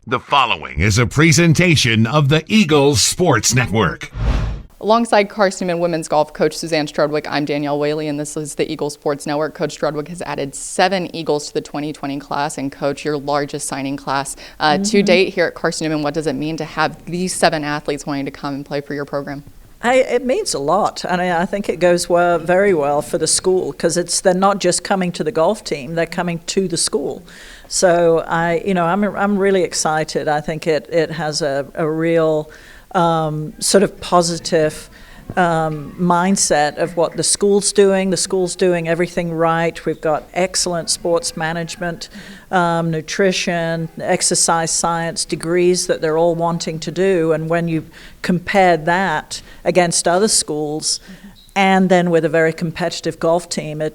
The following is a presentation of the Eagles Sports Network. Alongside Carson-Newman women's golf coach Suzanne Strudwick, I'm Danielle Whaley, and this is the Eagles Sports Network. Coach Strudwick has added 7 Eagles to the 2020 class, and Coach, your largest signing class to date here at Carson-Newman. What does it mean to have these 7 athletes wanting to come and play for your program? It means a lot, and I think it goes very well for the school because they're not just coming to the golf team; they're coming to the school. So I'm really excited. I think it has a real sort of positive mindset of what the school's doing. The school's doing everything right. We've got excellent sports management, nutrition, exercise science degrees that they're all wanting to do. And when you compare that against other schools, and then with a very competitive golf team, I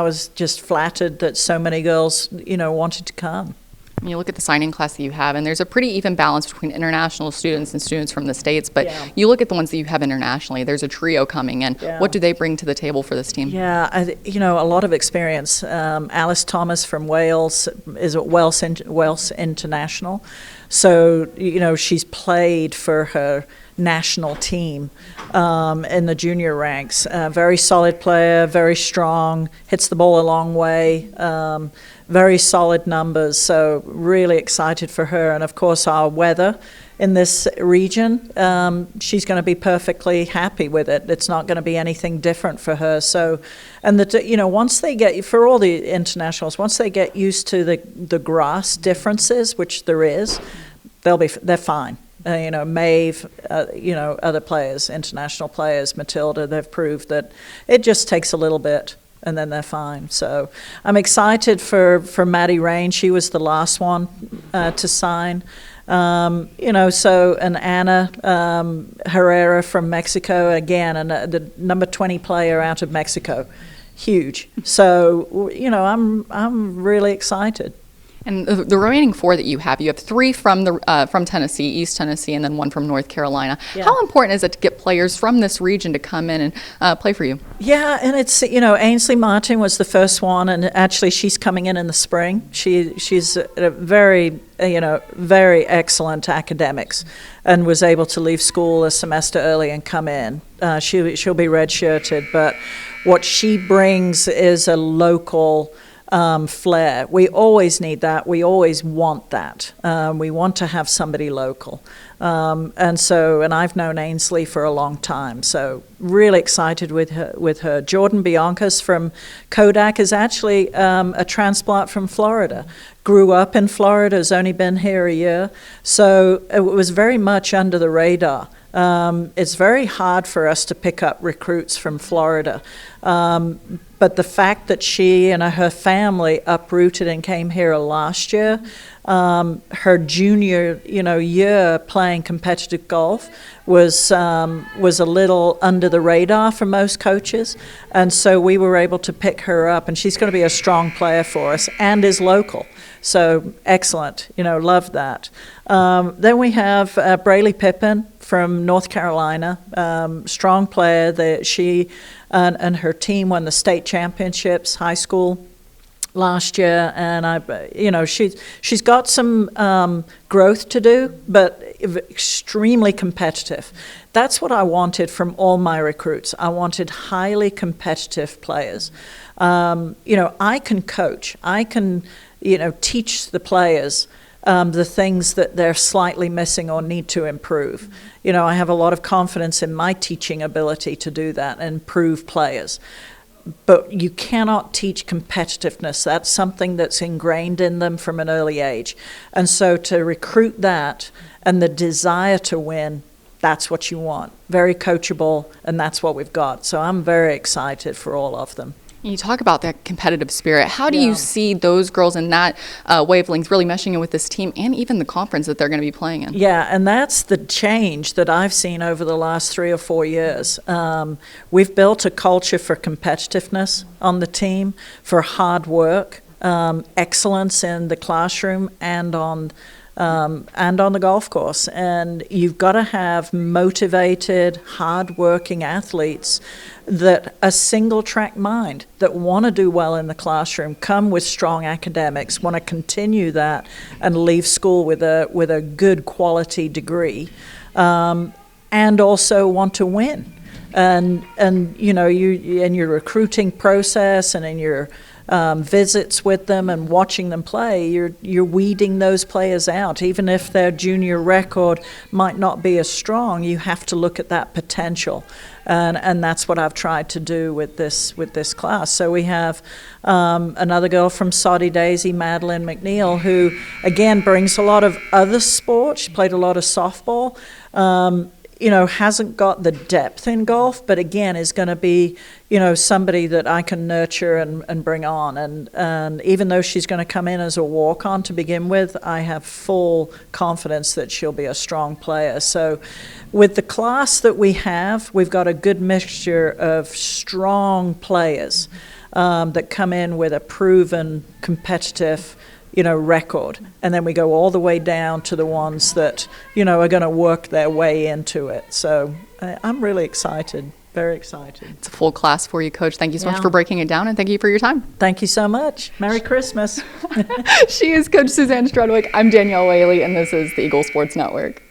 was just flattered that so many girls, wanted to come. You look at the signing class that you have, and there's a pretty even balance between international students and students from the States, but you look at the ones that you have internationally, there's a trio coming in. What do they bring to the table for this team? A lot of experience. Alice Thomas from Wales is at Wales International, so, she's played for her national team in the junior ranks. Very solid player, very strong, hits the ball a long way, very solid numbers, so really excited for her. And of course our weather in this region, she's going to be perfectly happy with it. It's not going to be anything different for her. So, and once they get, for all the internationals, once they get used to the grass differences, which there is, they're fine. Maeve, other players, international players, Matilda, they've proved that it just takes a little bit and then they're fine. So I'm excited for Maddie Rain. She was the last one to sign. And Anna Herrera from Mexico, again, and the number 20 player out of Mexico, huge. So, I'm really excited. And the remaining 4 that you have 3 from Tennessee, East Tennessee, and then 1 from North Carolina. Yeah. How important is it to get players from this region to come in and play for you? Yeah, and it's, Ainsley Martin was the first one, and actually she's coming in the spring. She's a very, very excellent academics and was able to leave school a semester early and come in. She'll be redshirted, but what she brings is a local flair. We always need that. We always want that. We want to have somebody local. And I've known Ainsley for a long time, so really excited with her. Jordan Biancas from Kodak is actually a transplant from Florida. Grew up in Florida, has only been here a year, so it was very much under the radar. It's very hard for us to pick up recruits from Florida. But the fact that she and her family uprooted and came here last year, her junior, year playing competitive golf was a little under the radar for most coaches, and so we were able to pick her up, and she's going to be a strong player for us and is local. So excellent, love that. Then we have Braylee Pippin from North Carolina, strong player. She and her team won the state championships, high school, last year, and she's got some growth to do, but extremely competitive. That's what I wanted from all my recruits. I wanted highly competitive players. I can coach. I can, teach the players the things that they're slightly missing or need to improve. I have a lot of confidence in my teaching ability to do that and improve players. But you cannot teach competitiveness. That's something that's ingrained in them from an early age. And so to recruit that and the desire to win, that's what you want. Very coachable, and that's what we've got. So I'm very excited for all of them. You talk about that competitive spirit. How do you see those girls in that wavelength really meshing in with this team and even the conference that they're going to be playing in? Yeah, and that's the change that I've seen over the last 3 or 4 years. We've built a culture for competitiveness on the team, for hard work, excellence in the classroom and on and on the golf course. And you've got to have motivated, hard-working athletes that a single-track mind, that want to do well in the classroom, come with strong academics, want to continue that, and leave school with a good quality degree, and also want to win. And you know, you in your recruiting process and in your visits with them and watching them play, you're weeding those players out. Even if their junior record might not be as strong, you have to look at that potential, and that's what I've tried to do with this class. So we have another girl from Saudi Daisy, Madeline McNeil, who again brings a lot of other sports. She played a lot of softball. You know, hasn't got the depth in golf, but again is going to be, you know, somebody that I can nurture and bring on. And even though she's going to come in as a walk-on to begin with, I have full confidence that she'll be a strong player. So with the class that we have, we've got a good mixture of strong players that come in with a proven competitive, you know, record. And then we go all the way down to the ones that, you know, are going to work their way into it. So I'm really excited, very excited. It's a full class for you, Coach. Thank you so much Yeah. for breaking it down, and thank you for your time. Thank you so much. Merry Christmas. She is Coach Suzanne Strudwick. I'm Danielle Whaley, and this is the Eagle Sports Network.